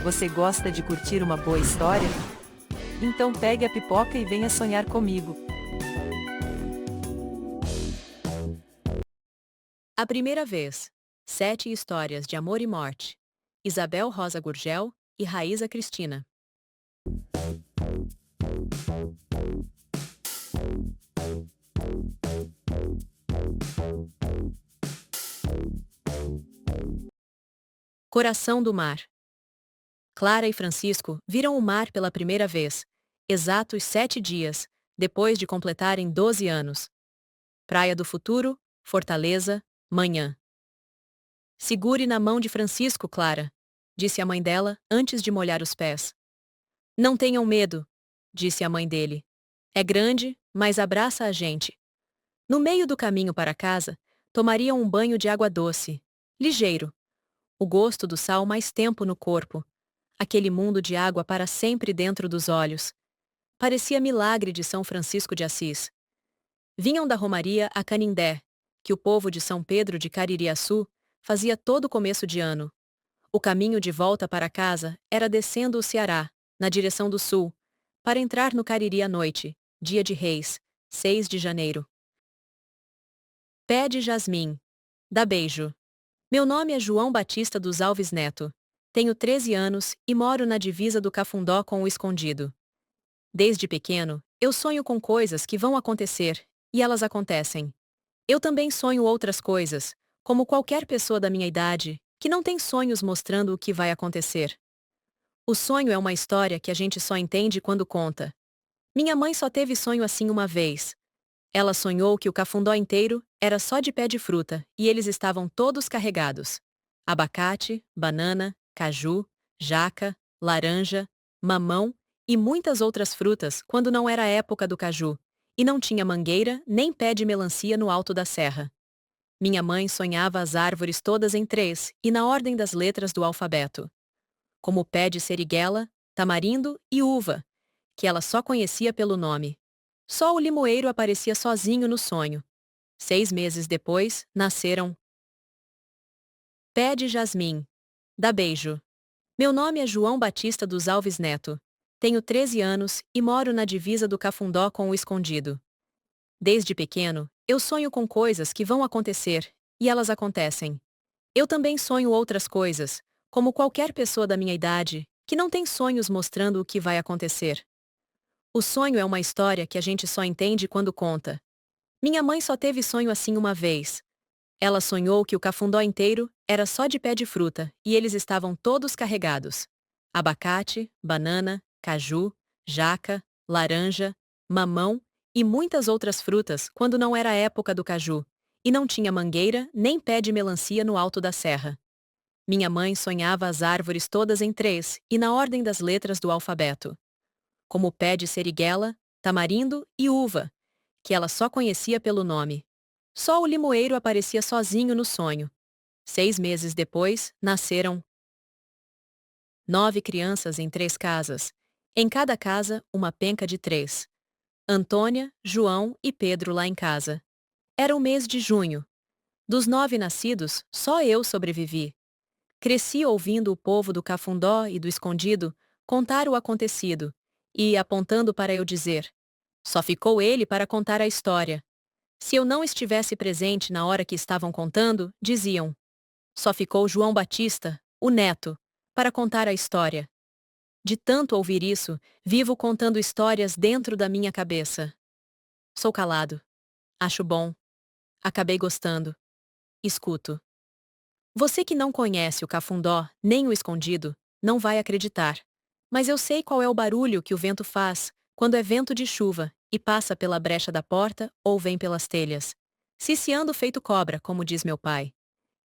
Você gosta de curtir uma boa história? Então pegue a pipoca e venha sonhar comigo. A primeira vez. 7 histórias de amor e morte. Isabel Rosa Gurgel e Raíza Cristina. Coração do mar. Clara e Francisco viram o mar pela primeira vez, exatos 7 dias, depois de completarem 12 anos. Praia do Futuro, Fortaleza, manhã. Segure na mão de Francisco, Clara, disse a mãe dela antes de molhar os pés. Não tenham medo, disse a mãe dele. É grande, mas abraça a gente. No meio do caminho para casa, tomariam um banho de água doce, ligeiro. O gosto do sal mais tempo no corpo. Aquele mundo de água para sempre dentro dos olhos. Parecia milagre de São Francisco de Assis. Vinham da Romaria a Canindé, que o povo de São Pedro de Caririaçu fazia todo começo de ano. O caminho de volta para casa era descendo o Ceará, na direção do sul, para entrar no Cariri à noite, dia de Reis, 6 de janeiro. Pé de jasmim. Dá beijo. Meu nome é João Batista dos Alves Neto. Tenho 13 anos e moro na divisa do Cafundó com o Escondido. Desde pequeno, eu sonho com coisas que vão acontecer, e elas acontecem. Eu também sonho outras coisas, como qualquer pessoa da minha idade, que não tem sonhos mostrando o que vai acontecer. O sonho é uma história que a gente só entende quando conta. Minha mãe só teve sonho assim uma vez. Ela sonhou que o cafundó inteiro era só de pé de fruta e eles estavam todos carregados. Abacate, banana, caju, jaca, laranja, mamão e muitas outras frutas quando não era a época do caju, e não tinha mangueira nem pé de melancia no alto da serra. Minha mãe sonhava as árvores todas em 3 e na ordem das letras do alfabeto. Como pé de seriguela, tamarindo e uva, que ela só conhecia pelo nome. Só o limoeiro aparecia sozinho no sonho. 6 meses depois, nasceram Pé de jasmim. Dá beijo. Meu nome é João Batista dos Alves Neto. Tenho 13 anos e moro na divisa do Cafundó com o Escondido. Desde pequeno, eu sonho com coisas que vão acontecer, e elas acontecem. Eu também sonho outras coisas, como qualquer pessoa da minha idade, que não tem sonhos mostrando o que vai acontecer. O sonho é uma história que a gente só entende quando conta. Minha mãe só teve sonho assim uma vez. Ela sonhou que o cafundó inteiro era só de pé de fruta e eles estavam todos carregados. Abacate, banana, caju, jaca, laranja, mamão e muitas outras frutas quando não era a época do caju, e não tinha mangueira nem pé de melancia no alto da serra. Minha mãe sonhava as árvores todas em 3 e na ordem das letras do alfabeto. Como pé de seriguela, tamarindo e uva, que ela só conhecia pelo nome. Só o limoeiro aparecia sozinho no sonho. 6 meses depois, nasceram 9 crianças em 3 casas. Em cada casa, uma penca de 3. Antônia, João e Pedro lá em casa. Era o mês de junho. Dos 9 nascidos, só eu sobrevivi. Cresci ouvindo o povo do Cafundó e do Escondido contar o acontecido, e apontando para eu dizer: só ficou ele para contar a história. Se eu não estivesse presente na hora que estavam contando, diziam: só ficou João Batista, o neto, para contar a história. De tanto ouvir isso, vivo contando histórias dentro da minha cabeça. Sou calado. Acho bom. Acabei gostando. Escuto. Você que não conhece o Cafundó, nem o Escondido, não vai acreditar. Mas eu sei qual é o barulho que o vento faz quando é vento de chuva e passa pela brecha da porta ou vem pelas telhas. Ciciando feito cobra, como diz meu pai.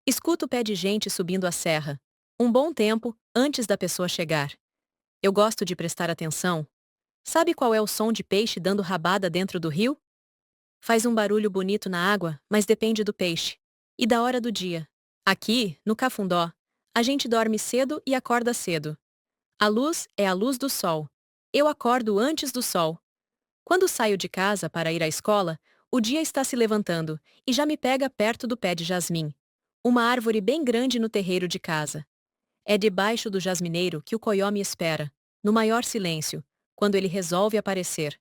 Escuto o pé de gente subindo a serra. Um bom tempo antes da pessoa chegar. Eu gosto de prestar atenção. Sabe qual é o som de peixe dando rabada dentro do rio? Faz um barulho bonito na água, mas depende do peixe. E da hora do dia. Aqui, no Cafundó, a gente dorme cedo e acorda cedo. A luz é a luz do sol. Eu acordo antes do sol. Quando saio de casa para ir à escola, o dia está se levantando e já me pega perto do pé de jasmim. Uma árvore bem grande no terreiro de casa. É debaixo do jasmineiro que o coió me espera, no maior silêncio, quando ele resolve aparecer.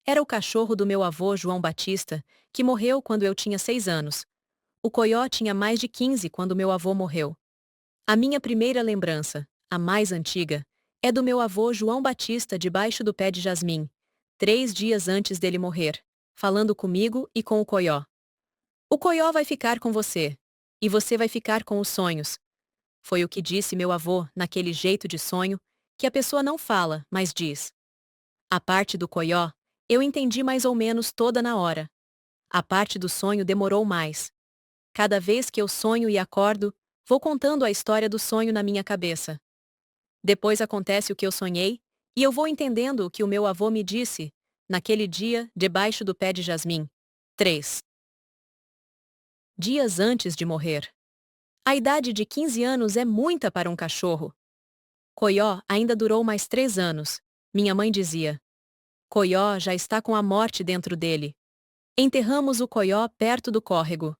Era o cachorro do meu avô João Batista, que morreu quando eu tinha 6 anos. O coió tinha mais de 15 quando meu avô morreu. A minha primeira lembrança, a mais antiga, é do meu avô João Batista debaixo do pé de jasmim, 3 dias antes dele morrer, falando comigo e com o coió. O coió vai ficar com você. E você vai ficar com os sonhos. Foi o que disse meu avô, naquele jeito de sonho, que a pessoa não fala, mas diz. A parte do coió, eu entendi mais ou menos toda na hora. A parte do sonho demorou mais. Cada vez que eu sonho e acordo, vou contando a história do sonho na minha cabeça. Depois acontece o que eu sonhei, e eu vou entendendo o que o meu avô me disse, naquele dia, debaixo do pé de jasmim. 3 dias antes de morrer. A idade de 15 anos é muita para um cachorro. Coió ainda durou mais 3 anos. Minha mãe dizia. Coió já está com a morte dentro dele. Enterramos o coió perto do córrego.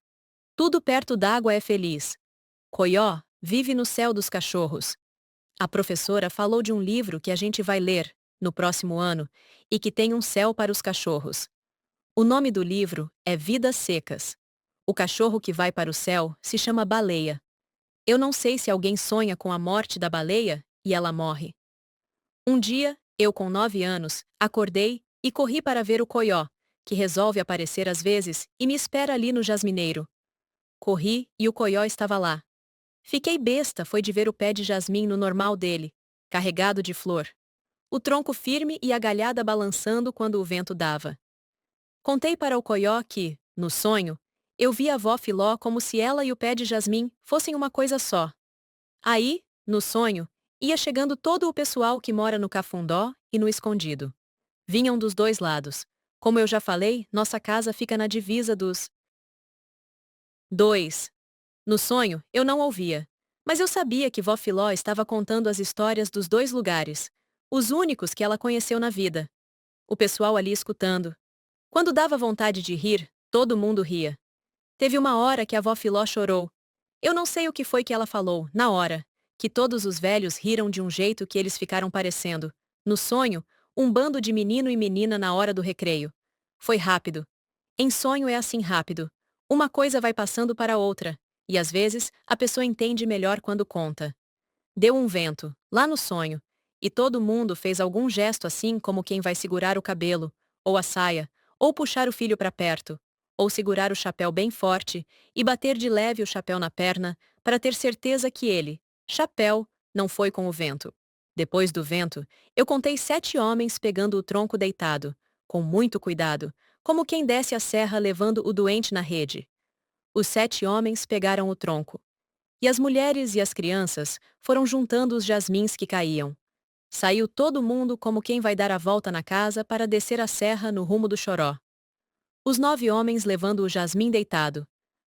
Tudo perto d'água é feliz. Coió vive no céu dos cachorros. A professora falou de um livro que a gente vai ler, no próximo ano, e que tem um céu para os cachorros. O nome do livro é Vidas Secas. O cachorro que vai para o céu se chama baleia. Eu não sei se alguém sonha com a morte da baleia e ela morre. Um dia, eu com 9 anos, acordei e corri para ver o coió, que resolve aparecer às vezes e me espera ali no jasmineiro. Corri e o coió estava lá. Fiquei besta foi de ver o pé de jasmim no normal dele, carregado de flor. O tronco firme e a galhada balançando quando o vento dava. Contei para o coió que, no sonho, eu vi a avó Filó como se ela e o pé de jasmim fossem uma coisa só. Aí, no sonho, ia chegando todo o pessoal que mora no Cafundó e no Escondido. Vinham dos dois lados. Como eu já falei, nossa casa fica na divisa dos 2. No sonho, eu não ouvia. Mas eu sabia que vó Filó estava contando as histórias dos dois lugares, os únicos que ela conheceu na vida. O pessoal ali escutando. Quando dava vontade de rir, todo mundo ria. Teve uma hora que a vó Filó chorou. Eu não sei o que foi que ela falou, na hora, que todos os velhos riram de um jeito que eles ficaram parecendo, no sonho, um bando de menino e menina na hora do recreio. Foi rápido. Em sonho é assim rápido. Uma coisa vai passando para outra, e às vezes a pessoa entende melhor quando conta. Deu um vento, lá no sonho, e todo mundo fez algum gesto assim como quem vai segurar o cabelo, ou a saia, ou puxar o filho para perto, ou segurar o chapéu bem forte e bater de leve o chapéu na perna para ter certeza que ele, chapéu, não foi com o vento. Depois do vento, eu contei 7 homens pegando o tronco deitado, com muito cuidado, como quem desce a serra levando o doente na rede. Os 7 homens pegaram o tronco. E as mulheres e as crianças foram juntando os jasmins que caíam. Saiu todo mundo como quem vai dar a volta na casa para descer a serra no rumo do Choró. Os 9 homens levando o jasmim deitado.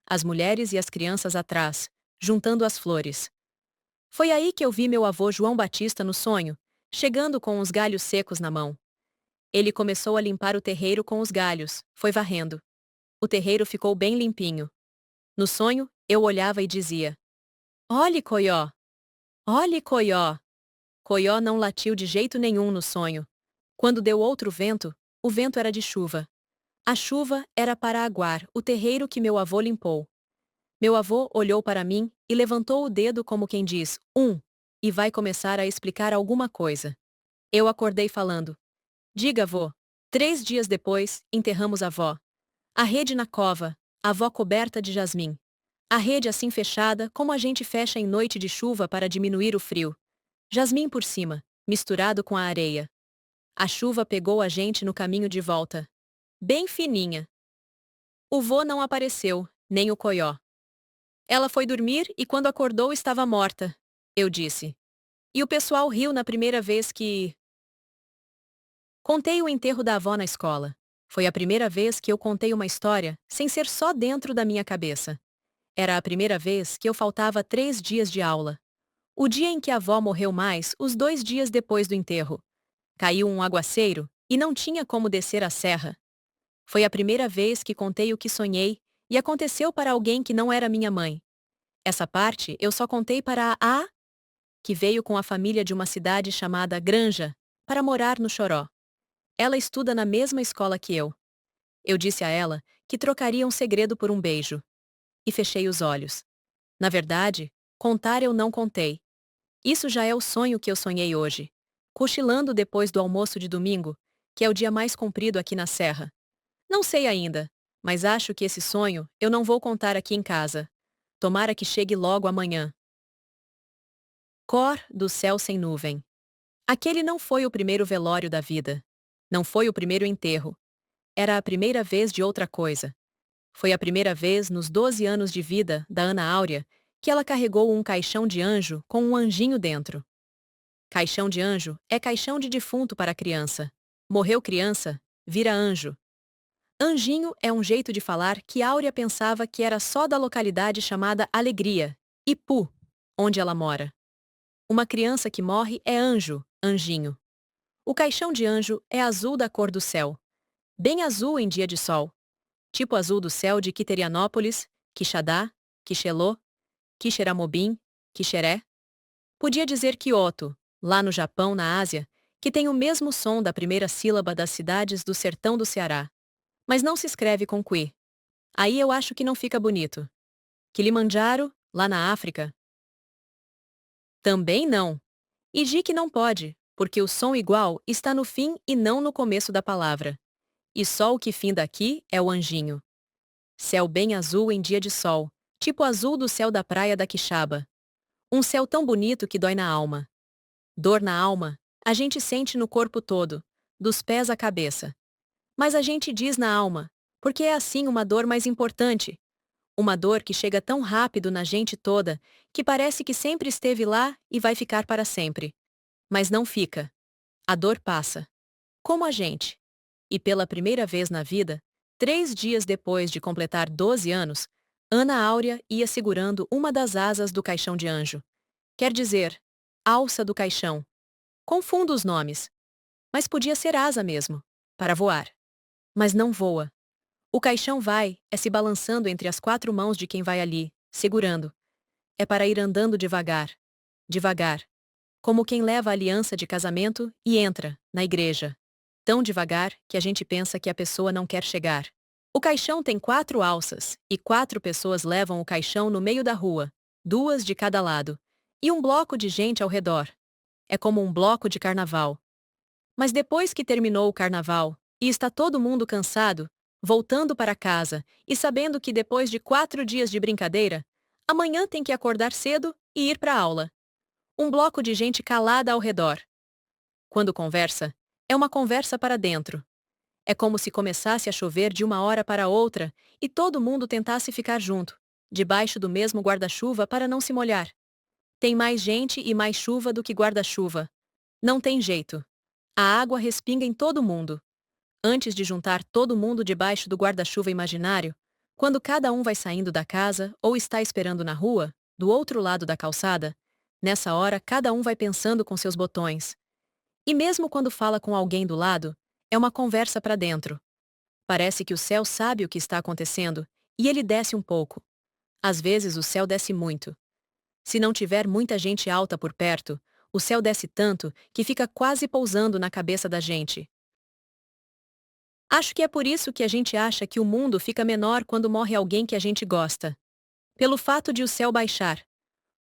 As mulheres e as crianças atrás, juntando as flores. Foi aí que eu vi meu avô João Batista no sonho, chegando com os galhos secos na mão. Ele começou a limpar o terreiro com os galhos, foi varrendo. O terreiro ficou bem limpinho. No sonho, eu olhava e dizia: Olhe, coió! Olhe, coió! Coió não latiu de jeito nenhum no sonho. Quando deu outro vento, o vento era de chuva. A chuva era para aguar o terreiro que meu avô limpou. Meu avô olhou para mim e levantou o dedo como quem diz, e vai começar a explicar alguma coisa. Eu acordei falando. Diga, avô. 3 dias depois, enterramos a avó. A rede na cova, a avó coberta de jasmim. A rede assim fechada, como a gente fecha em noite de chuva para diminuir o frio. Jasmim por cima, misturado com a areia. A chuva pegou a gente no caminho de volta. Bem fininha. O vô não apareceu, nem o coió. Ela foi dormir e quando acordou estava morta, eu disse. E o pessoal riu na primeira vez que... Contei o enterro da avó na escola. Foi a primeira vez que eu contei uma história, sem ser só dentro da minha cabeça. Era a primeira vez que eu faltava 3 dias de aula. O dia em que a avó morreu mais, os 2 dias depois do enterro. Caiu um aguaceiro e não tinha como descer a serra. Foi a primeira vez que contei o que sonhei e aconteceu para alguém que não era minha mãe. Essa parte eu só contei para a que veio com a família de uma cidade chamada Granja, para morar no Choró. Ela estuda na mesma escola que eu. Eu disse a ela que trocaria um segredo por um beijo. E fechei os olhos. Na verdade, contar eu não contei. Isso já é o sonho que eu sonhei hoje. Cochilando depois do almoço de domingo, que é o dia mais comprido aqui na Serra. Não sei ainda, mas acho que esse sonho eu não vou contar aqui em casa. Tomara que chegue logo amanhã. Cor do céu sem nuvem. Aquele não foi o primeiro velório da vida. Não foi o primeiro enterro. Era a primeira vez de outra coisa. Foi a primeira vez nos 12 anos de vida da Ana Áurea que ela carregou um caixão de anjo com um anjinho dentro. Caixão de anjo é caixão de defunto para criança. Morreu criança, vira anjo. Anjinho é um jeito de falar que Áurea pensava que era só da localidade chamada Alegria, Ipu, onde ela mora. Uma criança que morre é anjo, anjinho. O caixão de anjo é azul da cor do céu. Bem azul em dia de sol. Tipo azul do céu de Quiterianópolis, Quixadá, Quixelô, Quixeramobim, Quixeré. Podia dizer Kyoto, lá no Japão, na Ásia, que tem o mesmo som da primeira sílaba das cidades do sertão do Ceará. Mas não se escreve com Qui. Aí eu acho que não fica bonito. Kilimanjaro, lá na África. Também não. E di que não pode, porque o som igual está no fim e não no começo da palavra. E só o que finda aqui é o anjinho. Céu bem azul em dia de sol, tipo azul do céu da praia da Quixaba. Um céu tão bonito que dói na alma. Dor na alma, a gente sente no corpo todo, dos pés à cabeça. Mas a gente diz na alma, porque é assim uma dor mais importante. Uma dor que chega tão rápido na gente toda, que parece que sempre esteve lá e vai ficar para sempre. Mas não fica. A dor passa. Como a gente. E pela primeira vez na vida, 3 dias depois de completar 12 anos, Ana Áurea ia segurando uma das asas do caixão de anjo. Quer dizer, alça do caixão. Confundo os nomes. Mas podia ser asa mesmo, para voar. Mas não voa. O caixão vai, é se balançando entre as 4 mãos de quem vai ali, segurando. É para ir andando devagar. Devagar. Como quem leva a aliança de casamento e entra, na igreja. Tão devagar que a gente pensa que a pessoa não quer chegar. O caixão tem 4 alças, e 4 pessoas levam o caixão no meio da rua, 2 de cada lado, e um bloco de gente ao redor. É como um bloco de carnaval. Mas depois que terminou o carnaval, e está todo mundo cansado, voltando para casa e sabendo que depois de 4 dias de brincadeira, amanhã tem que acordar cedo e ir para a aula. Um bloco de gente calada ao redor. Quando conversa, é uma conversa para dentro. É como se começasse a chover de uma hora para outra e todo mundo tentasse ficar junto, debaixo do mesmo guarda-chuva para não se molhar. Tem mais gente e mais chuva do que guarda-chuva. Não tem jeito. A água respinga em todo mundo. Antes de juntar todo mundo debaixo do guarda-chuva imaginário, quando cada um vai saindo da casa ou está esperando na rua, do outro lado da calçada, nessa hora cada um vai pensando com seus botões. E mesmo quando fala com alguém do lado, é uma conversa para dentro. Parece que o céu sabe o que está acontecendo, e ele desce um pouco. Às vezes o céu desce muito. Se não tiver muita gente alta por perto, o céu desce tanto que fica quase pousando na cabeça da gente. Acho que é por isso que a gente acha que o mundo fica menor quando morre alguém que a gente gosta. Pelo fato de o céu baixar.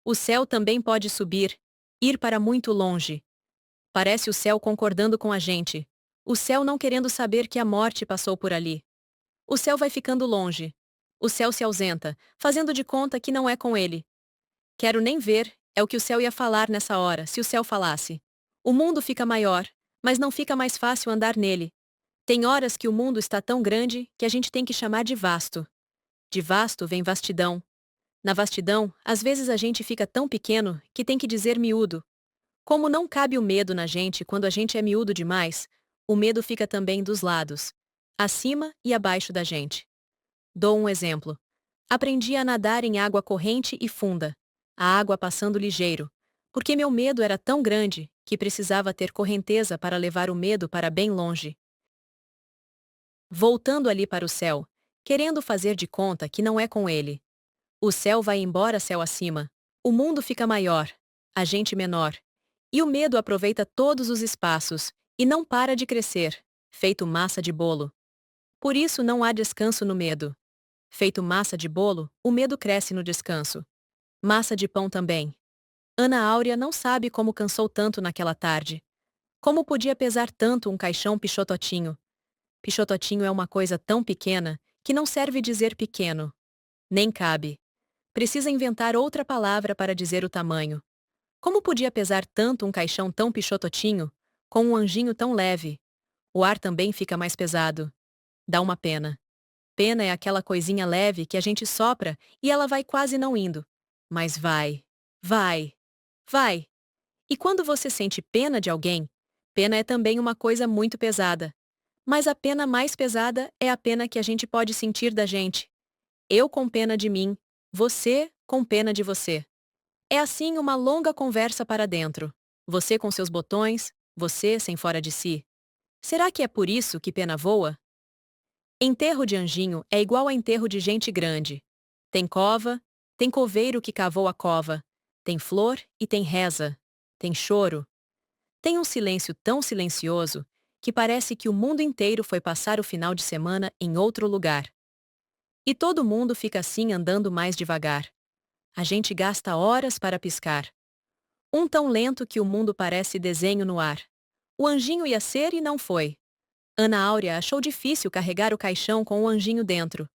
O céu também pode subir, ir para muito longe. Parece o céu concordando com a gente. O céu não querendo saber que a morte passou por ali. O céu vai ficando longe. O céu se ausenta, fazendo de conta que não é com ele. Quero nem ver, é o que o céu ia falar nessa hora, se o céu falasse. O mundo fica maior, mas não fica mais fácil andar nele. Tem horas que o mundo está tão grande que a gente tem que chamar de vasto. De vasto vem vastidão. Na vastidão, às vezes a gente fica tão pequeno que tem que dizer miúdo. Como não cabe o medo na gente quando a gente é miúdo demais, o medo fica também dos lados, acima e abaixo da gente. Dou um exemplo. Aprendi a nadar em água corrente e funda, a água passando ligeiro, porque meu medo era tão grande que precisava ter correnteza para levar o medo para bem longe. Voltando ali para o céu, querendo fazer de conta que não é com ele. O céu vai embora céu acima. O mundo fica maior. a gente menor. E o medo aproveita todos os espaços, e não para de crescer, feito massa de bolo. Por isso não há descanso no medo. Feito massa de bolo, o medo cresce no descanso. Massa de pão também. Ana Áurea não sabe como cansou tanto naquela tarde. Como podia pesar tanto um caixão pichototinho? Pichototinho é uma coisa tão pequena, que não serve dizer pequeno. Nem cabe. Precisa inventar outra palavra para dizer o tamanho. Como podia pesar tanto um caixão tão pichototinho, com um anjinho tão leve? O ar também fica mais pesado. Dá uma pena. Pena é aquela coisinha leve que a gente sopra e ela vai quase não indo. Mas vai, vai, vai. E quando você sente pena de alguém, pena é também uma coisa muito pesada. Mas a pena mais pesada é a pena que a gente pode sentir da gente. Eu com pena de mim, você com pena de você. É assim uma longa conversa para dentro. Você com seus botões, você sem fora de si. Será que é por isso que pena voa? Enterro de anjinho é igual a enterro de gente grande. Tem cova, tem coveiro que cavou a cova, tem flor e tem reza, tem choro. Tem um silêncio tão silencioso que parece que o mundo inteiro foi passar o final de semana em outro lugar. E todo mundo fica assim andando mais devagar. A gente gasta horas para piscar. Um tão lento que o mundo parece desenho no ar. O anjinho ia ser e não foi. Ana Áurea achou difícil carregar o caixão com o anjinho dentro.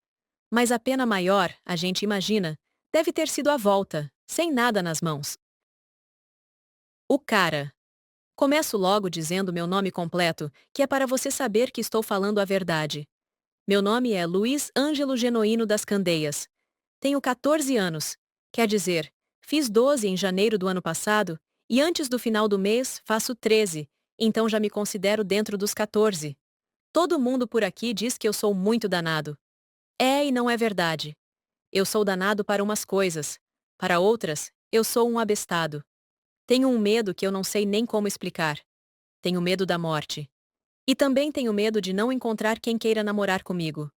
Mas a pena maior, a gente imagina, deve ter sido a volta, sem nada nas mãos. O cara. Começo logo dizendo meu nome completo, que é para você saber que estou falando a verdade. Meu nome é Luiz Ângelo Genoino das Candeias. Tenho 14 anos. Quer dizer, fiz 12 em janeiro do ano passado, e antes do final do mês faço 13, então já me considero dentro dos 14. Todo mundo por aqui diz que eu sou muito danado. É e não é verdade. Eu sou danado para umas coisas. Para outras, eu sou um abestado. Tenho um medo que eu não sei nem como explicar. Tenho medo da morte. E também tenho medo de não encontrar quem queira namorar comigo.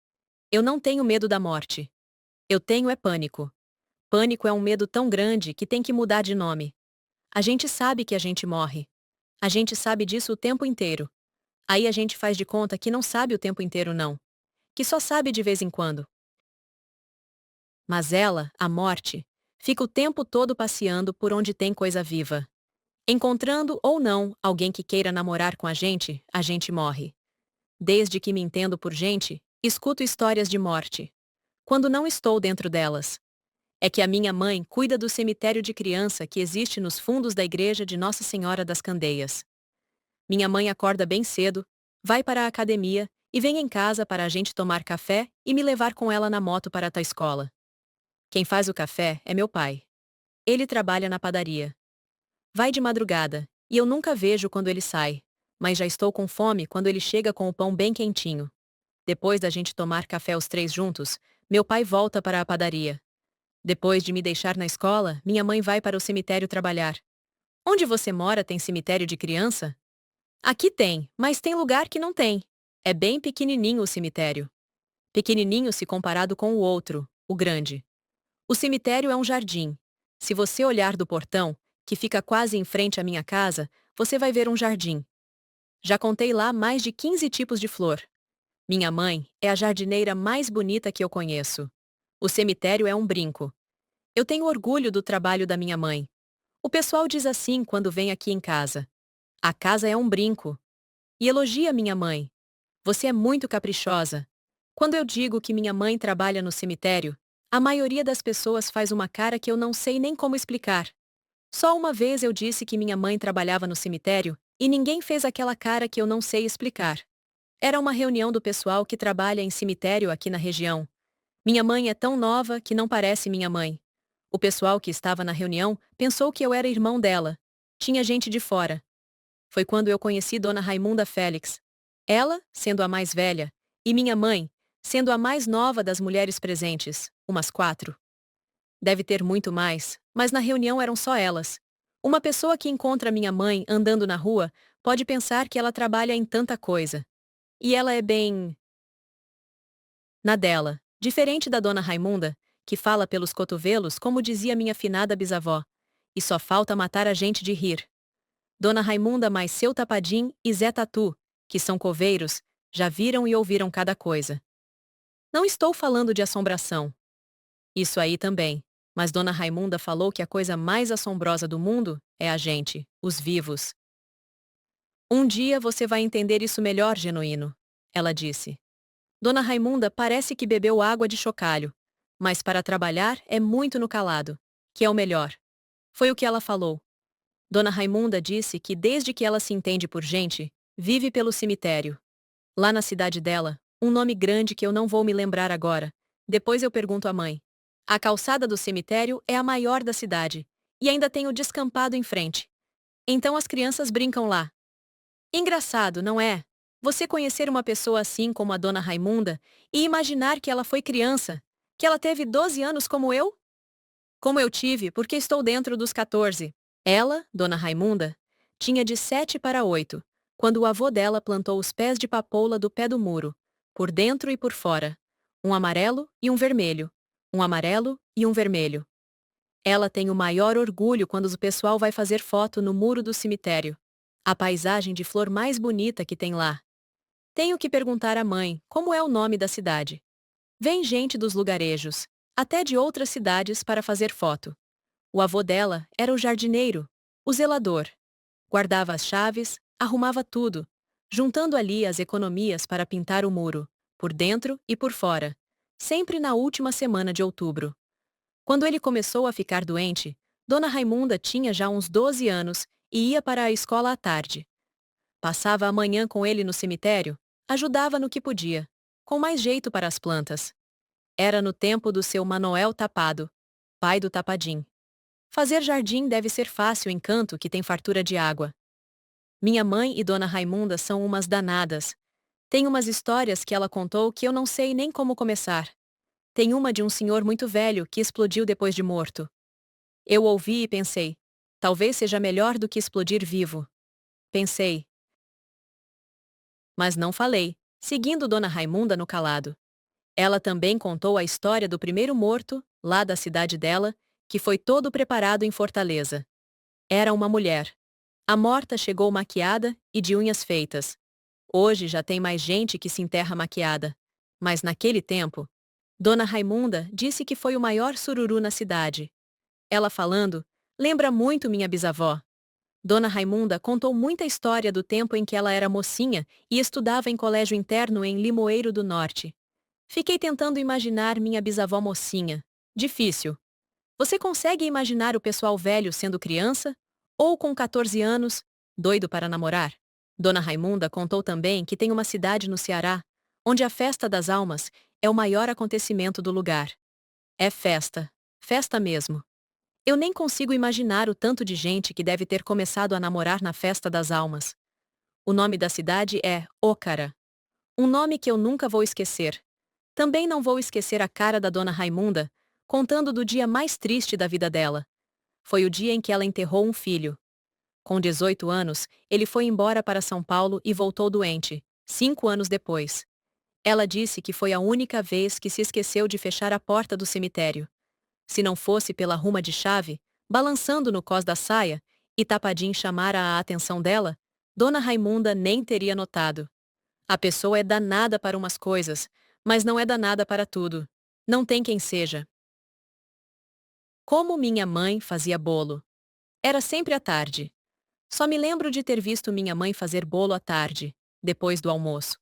Eu não tenho medo da morte. Eu tenho é pânico. Pânico é um medo tão grande que tem que mudar de nome. A gente sabe que a gente morre. A gente sabe disso o tempo inteiro. Aí a gente faz de conta que não sabe o tempo inteiro não. Que só sabe de vez em quando. Mas ela, a morte, fica o tempo todo passeando por onde tem coisa viva. Encontrando ou não alguém que queira namorar com a gente morre. Desde que me entendo por gente, escuto histórias de morte. Quando não estou dentro delas. É que a minha mãe cuida do cemitério de criança que existe nos fundos da igreja de Nossa Senhora das Candeias. Minha mãe acorda bem cedo, vai para a academia e vem em casa para a gente tomar café e me levar com ela na moto para a escola. Quem faz o café é meu pai. Ele trabalha na padaria. Vai de madrugada, e eu nunca vejo quando ele sai, mas já estou com fome quando ele chega com o pão bem quentinho. Depois da gente tomar café os três juntos, meu pai volta para a padaria. Depois de me deixar na escola, minha mãe vai para o cemitério trabalhar. Onde você mora tem cemitério de criança? Aqui tem, mas tem lugar que não tem. É bem pequenininho o cemitério. Pequenininho se comparado com o outro, o grande. O cemitério é um jardim. Se você olhar do portão, que fica quase em frente à minha casa, você vai ver um jardim. Já contei lá mais de 15 tipos de flor. Minha mãe é a jardineira mais bonita que eu conheço. O cemitério é um brinco. Eu tenho orgulho do trabalho da minha mãe. O pessoal diz assim quando vem aqui em casa. A casa é um brinco. E elogia minha mãe. Você é muito caprichosa. Quando eu digo que minha mãe trabalha no cemitério, a maioria das pessoas faz uma cara que eu não sei nem como explicar. Só uma vez eu disse que minha mãe trabalhava no cemitério e ninguém fez aquela cara que eu não sei explicar. Era uma reunião do pessoal que trabalha em cemitério aqui na região. Minha mãe é tão nova que não parece minha mãe. O pessoal que estava na reunião pensou que eu era irmão dela. Tinha gente de fora. Foi quando eu conheci Dona Raimunda Félix. Ela, sendo a mais velha, e minha mãe, sendo a mais nova das mulheres presentes, umas 4. Deve ter muito mais, mas na reunião eram só elas. Uma pessoa que encontra minha mãe andando na rua pode pensar que ela trabalha em tanta coisa. E ela é bem na dela, diferente da Dona Raimunda, que fala pelos cotovelos como dizia minha finada bisavó. e só falta matar a gente de rir. Dona Raimunda mais seu Tapadim e Zé Tatu, que são coveiros, já viram e ouviram cada coisa. Não estou falando de assombração. Isso aí também. Mas Dona Raimunda falou que a coisa mais assombrosa do mundo é a gente, os vivos. Um dia você vai entender isso melhor, Genuíno, ela disse. Dona Raimunda parece que bebeu água de chocalho, mas para trabalhar é muito no calado, que é o melhor. Foi o que ela falou. Dona Raimunda disse que desde que ela se entende por gente, vive pelo cemitério. Lá na cidade dela, um nome grande que eu não vou me lembrar agora. Depois eu pergunto à mãe. A calçada do cemitério é a maior da cidade, e ainda tem o descampado em frente. Então as crianças brincam lá. Engraçado, não é? Você conhecer uma pessoa assim como a Dona Raimunda e imaginar que ela foi criança, que ela teve 12 anos como eu? Como eu tive, porque estou dentro dos 14. Ela, Dona Raimunda, tinha de 7 para 8, quando o avô dela plantou os pés de papoula do pé do muro, por dentro e por fora, um amarelo e um vermelho, um amarelo e um vermelho. Ela tem o maior orgulho quando o pessoal vai fazer foto no muro do cemitério. A paisagem de flor mais bonita que tem lá. Tenho que perguntar à mãe como é o nome da cidade. Vem gente dos lugarejos, até de outras cidades para fazer foto. O avô dela era o jardineiro, o zelador. Guardava as chaves, arrumava tudo, juntando ali as economias para pintar o muro, por dentro e por fora, sempre na última semana de outubro. Quando ele começou a ficar doente, Dona Raimunda tinha já uns 12 anos e ia para a escola à tarde. Passava a manhã com ele no cemitério, ajudava no que podia, com mais jeito para as plantas. Era no tempo do seu Manoel Tapado, pai do Tapadim. Fazer jardim deve ser fácil em canto que tem fartura de água. Minha mãe e Dona Raimunda são umas danadas. Tem umas histórias que ela contou que eu não sei nem como começar. Tem uma de um senhor muito velho que explodiu depois de morto. Eu ouvi e pensei, talvez seja melhor do que explodir vivo. Pensei, mas não falei, seguindo Dona Raimunda no calado. Ela também contou a história do primeiro morto, lá da cidade dela, que foi todo preparado em Fortaleza. Era uma mulher. A morta chegou maquiada e de unhas feitas. Hoje já tem mais gente que se enterra maquiada. Mas naquele tempo, Dona Raimunda disse que foi o maior sururu na cidade. Ela falando, lembra muito minha bisavó. Dona Raimunda contou muita história do tempo em que ela era mocinha e estudava em colégio interno em Limoeiro do Norte. Fiquei tentando imaginar minha bisavó mocinha. Difícil. Você consegue imaginar o pessoal velho sendo criança? Ou com 14 anos, doido para namorar? Dona Raimunda contou também que tem uma cidade no Ceará, onde a Festa das Almas é o maior acontecimento do lugar. É festa. Festa mesmo. Eu nem consigo imaginar o tanto de gente que deve ter começado a namorar na Festa das Almas. O nome da cidade é Ócara. Um nome que eu nunca vou esquecer. Também não vou esquecer a cara da Dona Raimunda, contando do dia mais triste da vida dela. Foi o dia em que ela enterrou um filho. Com 18 anos, ele foi embora para São Paulo e voltou doente, 5 anos depois. Ela disse que foi a única vez que se esqueceu de fechar a porta do cemitério. Se não fosse pela ruma de chave, balançando no cós da saia, e Tapadim chamara a atenção dela, Dona Raimunda nem teria notado. A pessoa é danada para umas coisas, mas não é danada para tudo. Não tem quem seja. Como minha mãe fazia bolo. Era sempre à tarde. Só me lembro de ter visto minha mãe fazer bolo à tarde, depois do almoço.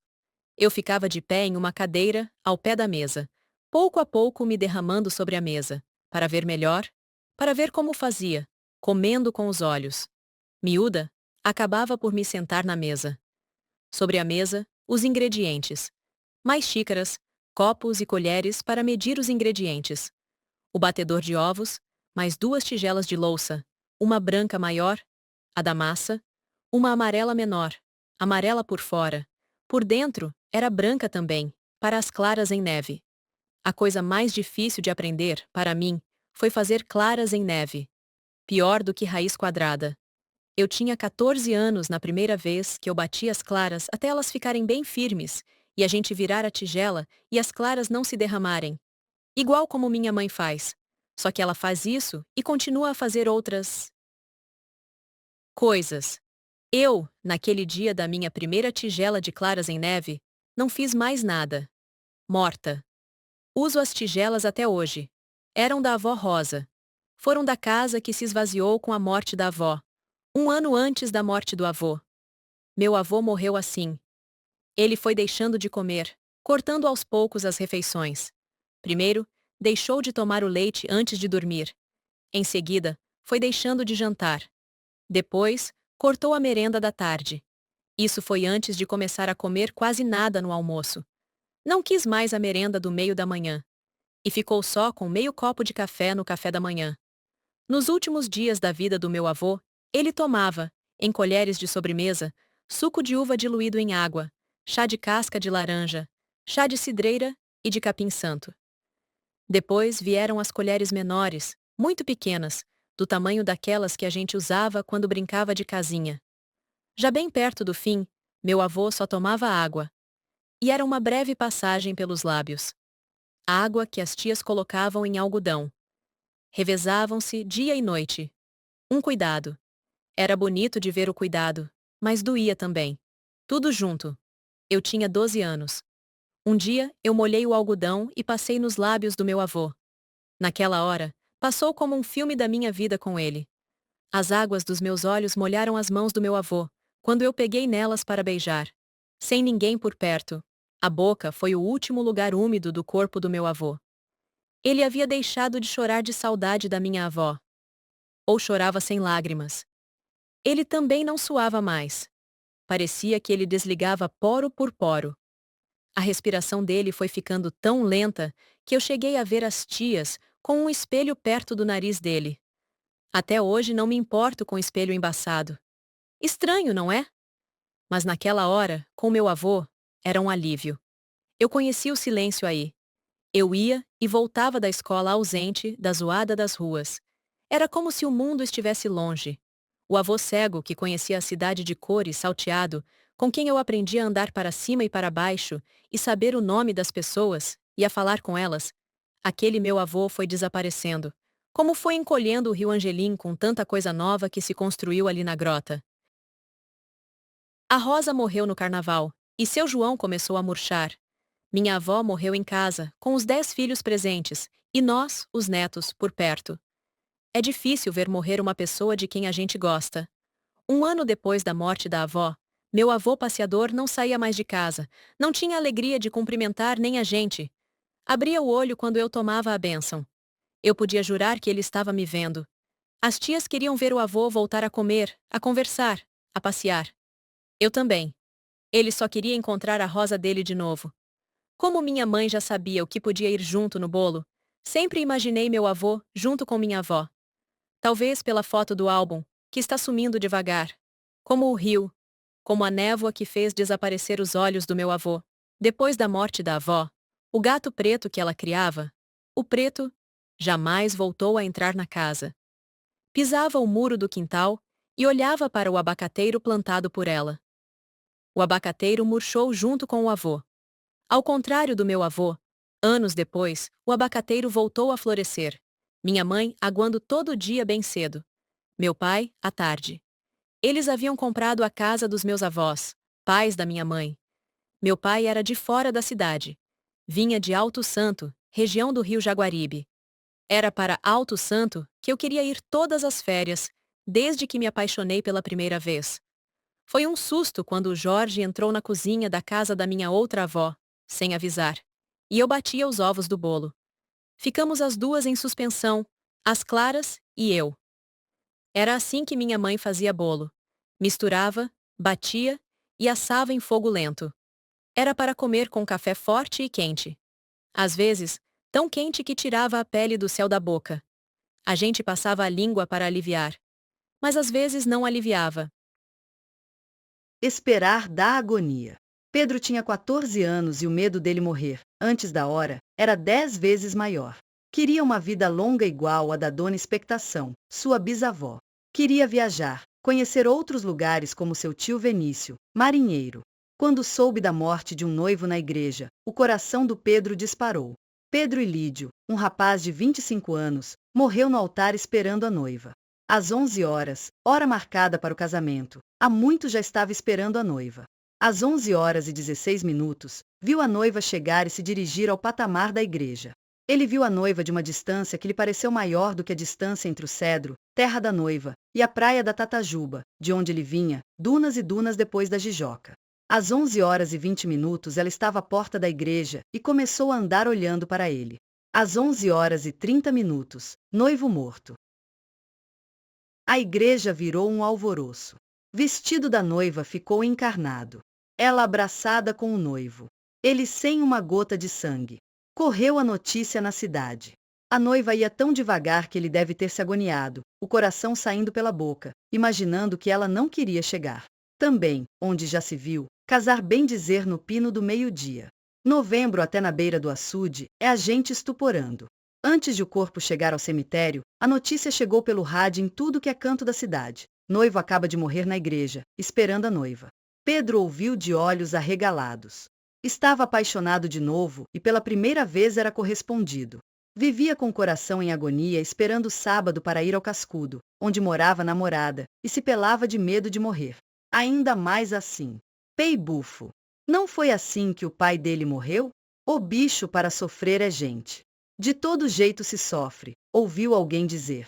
Eu ficava de pé em uma cadeira, ao pé da mesa, pouco a pouco me derramando sobre a mesa, para ver melhor, para ver como fazia, comendo com os olhos. Miúda, acabava por me sentar na mesa. Sobre a mesa, os ingredientes. Mais xícaras, copos e colheres para medir os ingredientes. O batedor de ovos, mais 2 tigelas de louça, uma branca maior, a da massa, uma amarela menor, amarela por fora. Por dentro, era branca também, para as claras em neve. A coisa mais difícil de aprender, para mim, foi fazer claras em neve. Pior do que raiz quadrada. Eu tinha 14 anos na primeira vez que eu bati as claras até elas ficarem bem firmes, e a gente virar a tigela e as claras não se derramarem. Igual como minha mãe faz. Só que ela faz isso e continua a fazer outras coisas. Eu, naquele dia da minha primeira tigela de claras em neve, não fiz mais nada. Morta. Uso as tigelas até hoje. Eram da avó Rosa. Foram da casa que se esvaziou com a morte da avó. Um ano antes da morte do avô. Meu avô morreu assim. Ele foi deixando de comer, cortando aos poucos as refeições. Primeiro, deixou de tomar o leite antes de dormir. Em seguida, foi deixando de jantar. Depois, cortou a merenda da tarde. Isso foi antes de começar a comer quase nada no almoço. Não quis mais a merenda do meio da manhã. E ficou só com meio copo de café no café da manhã. Nos últimos dias da vida do meu avô, ele tomava, em colheres de sobremesa, suco de uva diluído em água, chá de casca de laranja, chá de cidreira e de capim-santo. Depois vieram as colheres menores, muito pequenas, do tamanho daquelas que a gente usava quando brincava de casinha. Já bem perto do fim, meu avô só tomava água. E era uma breve passagem pelos lábios. Água que as tias colocavam em algodão. Revezavam-se dia e noite. Um cuidado. Era bonito de ver o cuidado, mas doía também. Tudo junto. Eu tinha 12 anos. Um dia, eu molhei o algodão e passei nos lábios do meu avô. Naquela hora, passou como um filme da minha vida com ele. As águas dos meus olhos molharam as mãos do meu avô, quando eu peguei nelas para beijar. Sem ninguém por perto. A boca foi o último lugar úmido do corpo do meu avô. Ele havia deixado de chorar de saudade da minha avó. Ou chorava sem lágrimas. Ele também não suava mais. Parecia que ele desligava poro por poro. A respiração dele foi ficando tão lenta que eu cheguei a ver as tias com um espelho perto do nariz dele. Até hoje não me importo com espelho embaçado. Estranho, não é? Mas naquela hora, com meu avô, era um alívio. Eu conhecia o silêncio aí. Eu ia e voltava da escola ausente, da zoada das ruas. Era como se o mundo estivesse longe. O avô cego, que conhecia a cidade de cor e salteado, com quem eu aprendi a andar para cima e para baixo, e saber o nome das pessoas, e a falar com elas, aquele meu avô foi desaparecendo, como foi encolhendo o rio Angelim com tanta coisa nova que se construiu ali na grota. A Rosa morreu no carnaval, e seu João começou a murchar. Minha avó morreu em casa, com os 10 filhos presentes, e nós, os netos, por perto. É difícil ver morrer uma pessoa de quem a gente gosta. Um ano depois da morte da avó, meu avô passeador não saía mais de casa, não tinha alegria de cumprimentar nem a gente. Abria o olho quando eu tomava a bênção. Eu podia jurar que ele estava me vendo. As tias queriam ver o avô voltar a comer, a conversar, a passear. Eu também. Ele só queria encontrar a Rosa dele de novo. Como minha mãe já sabia o que podia ir junto no bolo, sempre imaginei meu avô junto com minha avó. Talvez pela foto do álbum, que está sumindo devagar. Como o rio. Como a névoa que fez desaparecer os olhos do meu avô. Depois da morte da avó, o gato preto que ela criava, o preto, jamais voltou a entrar na casa. Pisava o muro do quintal e olhava para o abacateiro plantado por ela. O abacateiro murchou junto com o avô. Ao contrário do meu avô, anos depois, o abacateiro voltou a florescer. Minha mãe aguando todo dia bem cedo. Meu pai, à tarde. Eles haviam comprado a casa dos meus avós, pais da minha mãe. Meu pai era de fora da cidade. Vinha de Alto Santo, região do Rio Jaguaribe. Era para Alto Santo que eu queria ir todas as férias, desde que me apaixonei pela primeira vez. Foi um susto quando o Jorge entrou na cozinha da casa da minha outra avó, sem avisar. E eu batia os ovos do bolo. Ficamos as duas em suspensão, as claras e eu. Era assim que minha mãe fazia bolo. Misturava, batia e assava em fogo lento. Era para comer com café forte e quente. Às vezes, tão quente que tirava a pele do céu da boca. A gente passava a língua para aliviar. Mas às vezes não aliviava. Esperar da agonia. Pedro tinha 14 anos e o medo dele morrer, antes da hora, era 10 vezes maior. Queria uma vida longa igual à da dona Expectação, sua bisavó. Queria viajar, conhecer outros lugares como seu tio Venício, marinheiro. Quando soube da morte de um noivo na igreja, o coração do Pedro disparou. Pedro Ilídio, um rapaz de 25 anos, morreu no altar esperando a noiva. Às 11 horas, hora marcada para o casamento, há muito já estava esperando a noiva. Às 11 horas e 16 minutos, viu a noiva chegar e se dirigir ao patamar da igreja. Ele viu a noiva de uma distância que lhe pareceu maior do que a distância entre o cedro, terra da noiva, e a praia da Tatajuba, de onde ele vinha, dunas e dunas depois da Jijoca. Às 11 horas e 20 minutos ela estava à porta da igreja e começou a andar olhando para ele. Às 11 horas e 30 minutos, noivo morto. A igreja virou um alvoroço. Vestido da noiva ficou encarnado. Ela abraçada com o noivo. Ele sem uma gota de sangue. Correu a notícia na cidade. A noiva ia tão devagar que ele deve ter se agoniado, o coração saindo pela boca, imaginando que ela não queria chegar. Também, onde já se viu, casar bem dizer no pino do meio-dia. Novembro até na beira do açude, é a gente estuporando. Antes de o corpo chegar ao cemitério, a notícia chegou pelo rádio em tudo que é canto da cidade. Noivo acaba de morrer na igreja, esperando a noiva. Pedro ouviu de olhos arregalados. Estava apaixonado de novo e pela primeira vez era correspondido. Vivia com o coração em agonia esperando o sábado para ir ao Cascudo, onde morava a namorada, e se pelava de medo de morrer. Ainda mais assim. Pei bufo. Não foi assim que o pai dele morreu? O bicho para sofrer é gente. De todo jeito se sofre, ouviu alguém dizer.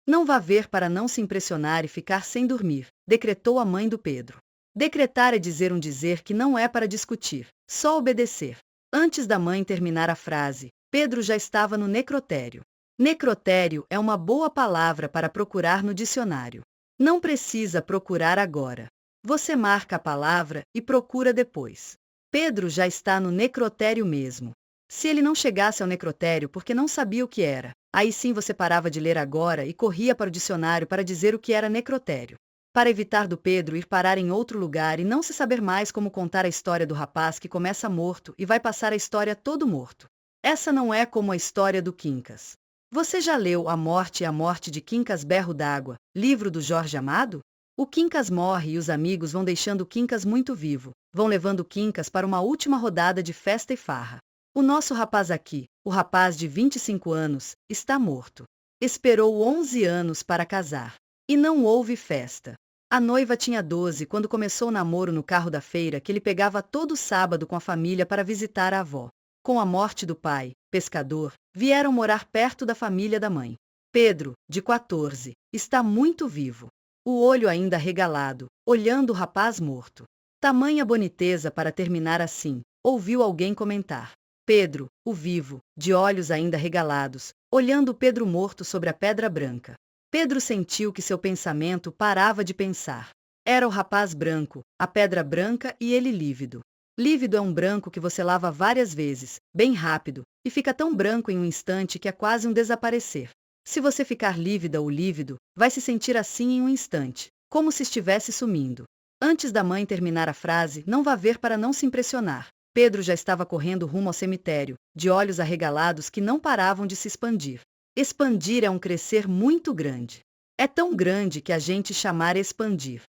Não vá ver para não se impressionar e ficar sem dormir, decretou a mãe do Pedro. Decretar é dizer um dizer que não é para discutir, só obedecer. Antes da mãe terminar a frase, Pedro já estava no necrotério. Necrotério é uma boa palavra para procurar no dicionário. Não precisa procurar agora. Você marca a palavra e procura depois. Pedro já está no necrotério mesmo. Se ele não chegasse ao necrotério porque não sabia o que era, aí sim você parava de ler agora e corria para o dicionário para dizer o que era necrotério. Para evitar do Pedro ir parar em outro lugar e não se saber mais como contar a história do rapaz que começa morto e vai passar a história todo morto. Essa não é como a história do Quincas. Você já leu A Morte e a Morte de Quincas Berro d'Água, livro do Jorge Amado? O Quincas morre e os amigos vão deixando o Quincas muito vivo, vão levando o Quincas para uma última rodada de festa e farra. O nosso rapaz aqui, o rapaz de 25 anos, está morto. Esperou 11 anos para casar. E não houve festa. A noiva tinha 12 quando começou o namoro no carro da feira que ele pegava todo sábado com a família para visitar a avó. Com a morte do pai, pescador, vieram morar perto da família da mãe. Pedro, de 14, está muito vivo. O olho ainda arregalado, olhando o rapaz morto. Tamanha boniteza para terminar assim, ouviu alguém comentar. Pedro, o vivo, de olhos ainda regalados, olhando o Pedro morto sobre a pedra branca. Pedro sentiu que seu pensamento parava de pensar. Era o rapaz branco, a pedra branca e ele lívido. Lívido é um branco que você lava várias vezes, bem rápido, e fica tão branco em um instante que é quase um desaparecer. Se você ficar lívida ou lívido, vai se sentir assim em um instante, como se estivesse sumindo. Antes da mãe terminar a frase, não vá ver para não se impressionar. Pedro já estava correndo rumo ao cemitério, de olhos arregalados que não paravam de se expandir. Expandir é um crescer muito grande. É tão grande que a gente chamar expandir.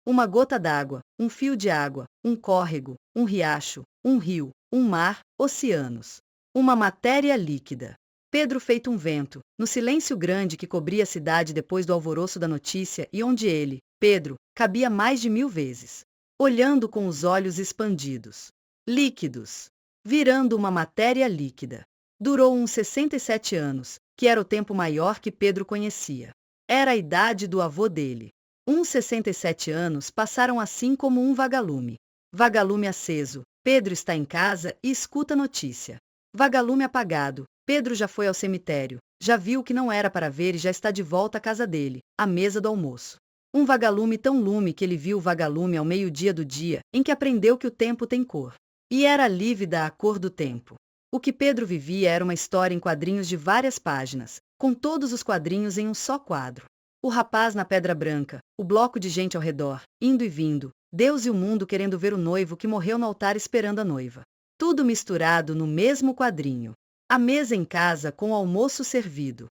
Uma gota d'água, um fio de água, um córrego, um riacho, um rio, um mar, oceanos. Uma matéria líquida. Pedro feito um vento, no silêncio grande que cobria a cidade depois do alvoroço da notícia e onde ele, Pedro, cabia mais de 1000 vezes. Olhando com os olhos expandidos. Líquidos. Virando uma matéria líquida. Durou uns 67 anos, que era o tempo maior que Pedro conhecia. Era a idade do avô dele. Uns 67 anos passaram assim como um vagalume. Vagalume aceso, Pedro está em casa e escuta a notícia. Vagalume apagado, Pedro já foi ao cemitério, já viu o que não era para ver e já está de volta à casa dele, à mesa do almoço. Um vagalume tão lume que ele viu o vagalume ao meio-dia do dia em que aprendeu que o tempo tem cor. E era lívida a cor do tempo. O que Pedro vivia era uma história em quadrinhos de várias páginas, com todos os quadrinhos em um só quadro. O rapaz na pedra branca, o bloco de gente ao redor, indo e vindo, Deus e o mundo querendo ver o noivo que morreu no altar esperando a noiva. Tudo misturado no mesmo quadrinho. A mesa em casa com o almoço servido.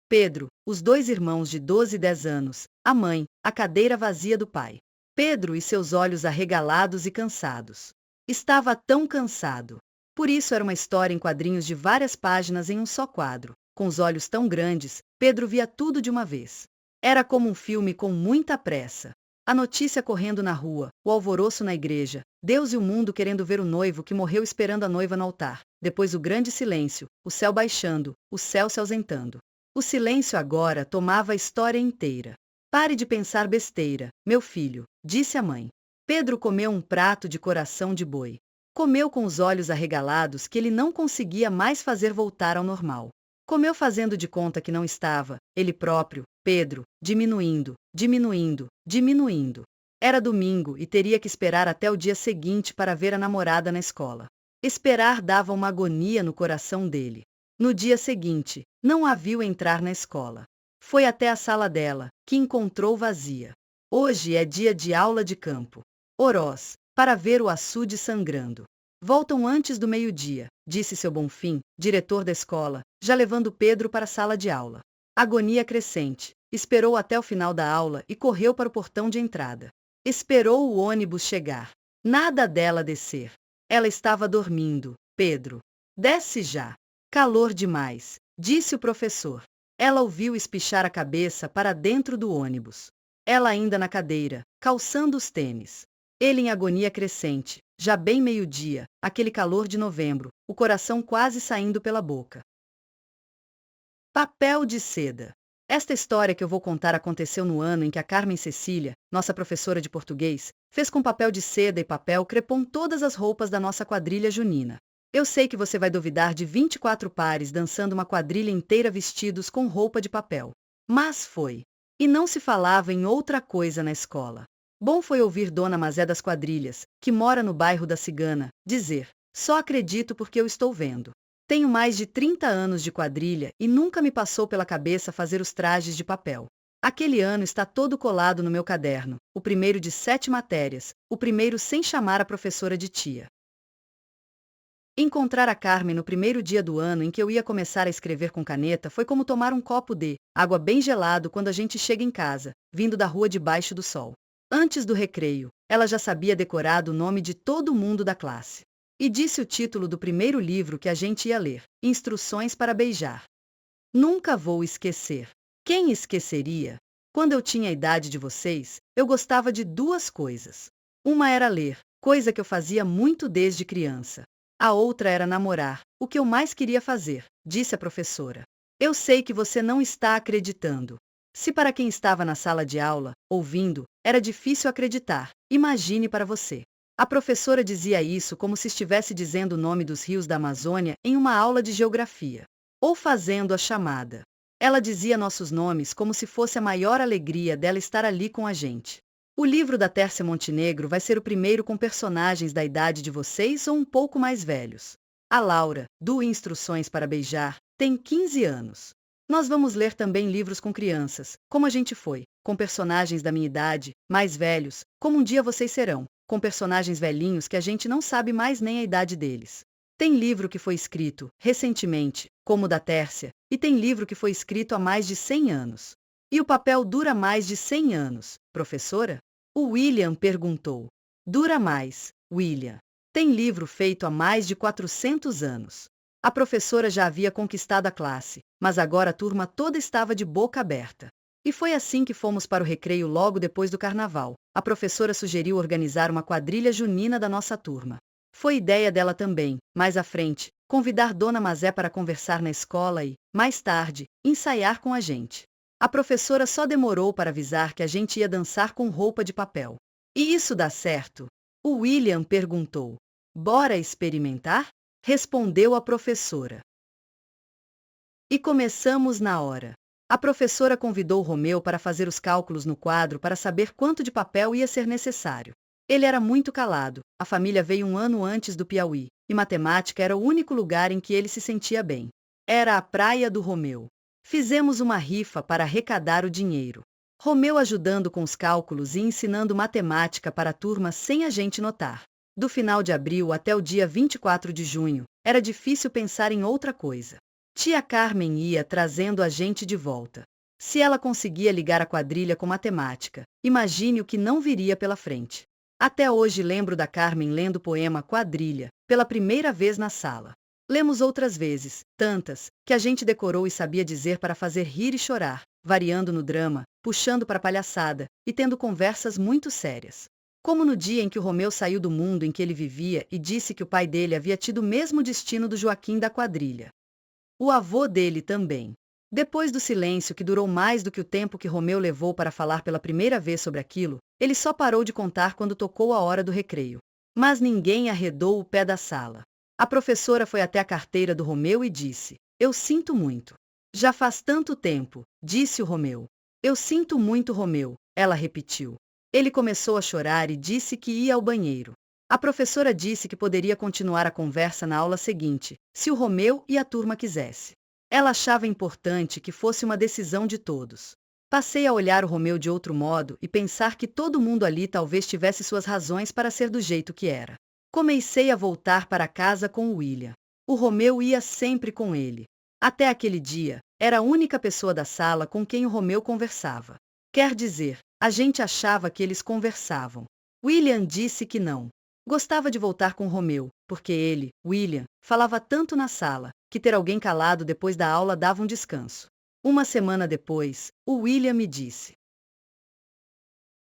Pedro, os 2 irmãos de 12 e 10 anos, a mãe, a cadeira vazia do pai. Pedro e seus olhos arregalados e cansados. Estava tão cansado. Por isso era uma história em quadrinhos de várias páginas em um só quadro. Com os olhos tão grandes, Pedro via tudo de uma vez. Era como um filme com muita pressa. A notícia correndo na rua, o alvoroço na igreja, Deus e o mundo querendo ver o noivo que morreu esperando a noiva no altar. Depois o grande silêncio, o céu baixando, o céu se ausentando. O silêncio agora tomava a história inteira. Pare de pensar besteira, meu filho, disse a mãe. Pedro comeu um prato de coração de boi. Comeu com os olhos arregalados que ele não conseguia mais fazer voltar ao normal. Comeu fazendo de conta que não estava, ele próprio, Pedro, diminuindo, diminuindo, diminuindo. Era domingo e teria que esperar até o dia seguinte para ver a namorada na escola. Esperar dava uma agonia no coração dele. No dia seguinte, não a viu entrar na escola. Foi até a sala dela, que encontrou vazia. Hoje é dia de aula de campo. Oroz, para ver o açude sangrando. Voltam antes do meio-dia, disse seu Bonfim, diretor da escola, já levando Pedro para a sala de aula. Agonia crescente. Esperou até o final da aula e correu para o portão de entrada. Esperou o ônibus chegar. Nada dela descer. Ela estava dormindo. Pedro, desce já. Calor demais, disse o professor. Ela ouviu espichar a cabeça para dentro do ônibus. Ela ainda na cadeira, calçando os tênis. Ele em agonia crescente, já bem meio-dia, aquele calor de novembro, o coração quase saindo pela boca. Papel de seda. Esta história que eu vou contar aconteceu no ano em que a Carmen Cecília, nossa professora de português, fez com papel de seda e papel crepom todas as roupas da nossa quadrilha junina. Eu sei que você vai duvidar de 24 pares dançando uma quadrilha inteira vestidos com roupa de papel. Mas foi. E não se falava em outra coisa na escola. Bom foi ouvir Dona Mazé das Quadrilhas, que mora no bairro da Cigana, dizer: só acredito porque eu estou vendo. Tenho mais de 30 anos de quadrilha e nunca me passou pela cabeça fazer os trajes de papel. Aquele ano está todo colado no meu caderno, o primeiro de 7 matérias, o primeiro sem chamar a professora de tia. Encontrar a Carmen no primeiro dia do ano em que eu ia começar a escrever com caneta foi como tomar um copo de água bem gelado quando a gente chega em casa, vindo da rua debaixo do sol. Antes do recreio, ela já sabia decorado o nome de todo mundo da classe. E disse o título do primeiro livro que a gente ia ler, Instruções para Beijar. Nunca vou esquecer. Quem esqueceria? Quando eu tinha a idade de vocês, eu gostava de 2 coisas. Uma era ler, coisa que eu fazia muito desde criança. A outra era namorar, o que eu mais queria fazer, disse a professora. Eu sei que você não está acreditando. Se para quem estava na sala de aula, ouvindo, era difícil acreditar, imagine para você. A professora dizia isso como se estivesse dizendo o nome dos rios da Amazônia em uma aula de geografia. Ou fazendo a chamada. Ela dizia nossos nomes como se fosse a maior alegria dela estar ali com a gente. O livro da Tércia Montenegro vai ser o primeiro com personagens da idade de vocês ou um pouco mais velhos. A Laura, do Instruções para Beijar, tem 15 anos. Nós vamos ler também livros com crianças, como a gente foi, com personagens da minha idade, mais velhos, como um dia vocês serão, com personagens velhinhos que a gente não sabe mais nem a idade deles. Tem livro que foi escrito, recentemente, como o da Tércia, e tem livro que foi escrito há mais de 100 anos. E o papel dura mais de 100 anos, professora? O William perguntou. Dura mais, William. Tem livro feito há mais de 400 anos. A professora já havia conquistado a classe, mas agora a turma toda estava de boca aberta. E foi assim que fomos para o recreio logo depois do carnaval. A professora sugeriu organizar uma quadrilha junina da nossa turma. Foi ideia dela também, mais à frente, convidar Dona Mazé para conversar na escola e, mais tarde, ensaiar com a gente. A professora só demorou para avisar que a gente ia dançar com roupa de papel. E isso dá certo? O William perguntou. Bora experimentar? Respondeu a professora. E começamos na hora. A professora convidou Romeu para fazer os cálculos no quadro para saber quanto de papel ia ser necessário. Ele era muito calado, a família veio um ano antes do Piauí, e matemática era o único lugar em que ele se sentia bem. Era a praia do Romeu. Fizemos uma rifa para arrecadar o dinheiro. Romeu ajudando com os cálculos e ensinando matemática para a turma sem a gente notar. Do final de abril até o dia 24 de junho, era difícil pensar em outra coisa. Tia Carmen ia trazendo a gente de volta. Se ela conseguia ligar a quadrilha com matemática, imagine o que não viria pela frente. Até hoje lembro da Carmen lendo o poema Quadrilha, pela primeira vez na sala. Lemos outras vezes, tantas, que a gente decorou e sabia dizer para fazer rir e chorar, variando no drama, puxando para a palhaçada, e tendo conversas muito sérias. Como no dia em que o Romeu saiu do mundo em que ele vivia e disse que o pai dele havia tido o mesmo destino do Joaquim da quadrilha. O avô dele também. Depois do silêncio que durou mais do que o tempo que Romeu levou para falar pela primeira vez sobre aquilo, ele só parou de contar quando tocou a hora do recreio. Mas ninguém arredou o pé da sala. A professora foi até a carteira do Romeu e disse: "Eu sinto muito." "Já faz tanto tempo", disse o Romeu. "Eu sinto muito, Romeu", ela repetiu. Ele começou a chorar e disse que ia ao banheiro. A professora disse que poderia continuar a conversa na aula seguinte, se o Romeu e a turma quisesse. Ela achava importante que fosse uma decisão de todos. Passei a olhar o Romeu de outro modo e pensar que todo mundo ali talvez tivesse suas razões para ser do jeito que era. Comecei a voltar para casa com o William. O Romeu ia sempre com ele. Até aquele dia, era a única pessoa da sala com quem o Romeu conversava. Quer dizer, a gente achava que eles conversavam. William disse que não. Gostava de voltar com Romeu, porque ele, William, falava tanto na sala, que ter alguém calado depois da aula dava um descanso. Uma semana depois, o William me disse: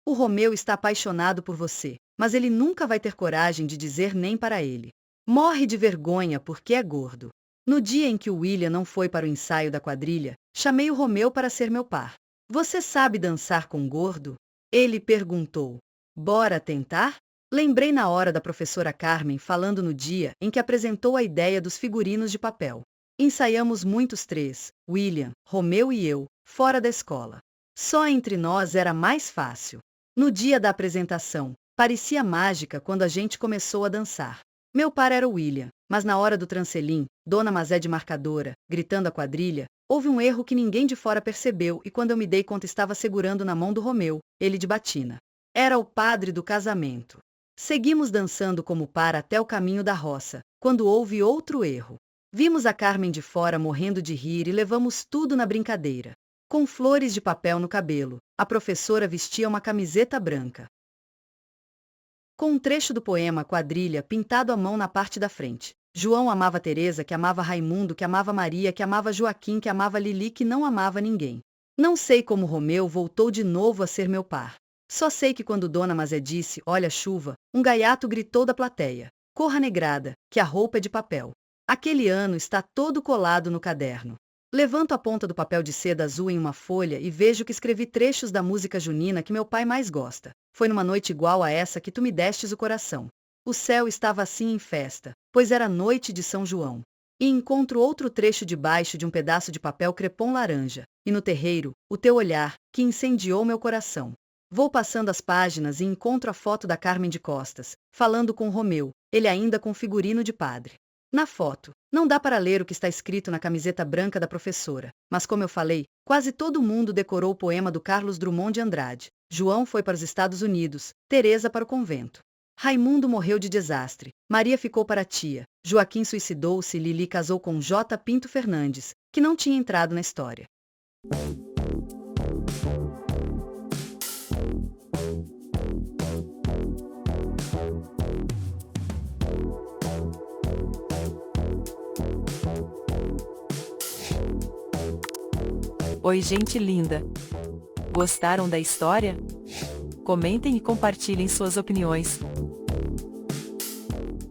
"O Romeu está apaixonado por você, mas ele nunca vai ter coragem de dizer nem para ele. Morre de vergonha porque é gordo." No dia em que o William não foi para o ensaio da quadrilha, chamei o Romeu para ser meu par. "Você sabe dançar com gordo?" ele perguntou. "Bora tentar?" Lembrei na hora da professora Carmen falando no dia em que apresentou a ideia dos figurinos de papel. Ensaiamos muitos três, William, Romeu e eu, fora da escola. Só entre nós era mais fácil. No dia da apresentação, parecia mágica quando a gente começou a dançar. Meu par era o William, mas na hora do trancelim, Dona Mazé de marcadora, gritando a quadrilha, houve um erro que ninguém de fora percebeu e quando eu me dei conta estava segurando na mão do Romeu, ele de batina. Era o padre do casamento. Seguimos dançando como par até o caminho da roça, quando houve outro erro. Vimos a Carmen de fora morrendo de rir e levamos tudo na brincadeira. Com flores de papel no cabelo, a professora vestia uma camiseta branca, com um trecho do poema Quadrilha pintado à mão na parte da frente. João amava Teresa, que amava Raimundo, que amava Maria, que amava Joaquim, que amava Lili, que não amava ninguém. Não sei como Romeu voltou de novo a ser meu par. Só sei que quando Dona Mazé disse, "Olha a chuva", um gaiato gritou da plateia: "Corra negrada, que a roupa é de papel." Aquele ano está todo colado no caderno. Levanto a ponta do papel de seda azul em uma folha e vejo que escrevi trechos da música junina que meu pai mais gosta. "Foi numa noite igual a essa que tu me destes o coração." O céu estava assim em festa, pois era noite de São João. E encontro outro trecho debaixo de um pedaço de papel crepom laranja, e no terreiro, o teu olhar, que incendiou meu coração. Vou passando as páginas e encontro a foto da Carmen de costas, falando com Romeu, ele ainda com figurino de padre. Na foto, não dá para ler o que está escrito na camiseta branca da professora, mas como eu falei, quase todo mundo decorou o poema do Carlos Drummond de Andrade. João foi para os Estados Unidos, Teresa para o convento. Raimundo morreu de desastre, Maria ficou para a tia, Joaquim suicidou-se e Lili casou com J. Pinto Fernandes, que não tinha entrado na história. Oi, gente linda! Gostaram da história? Comentem e compartilhem suas opiniões.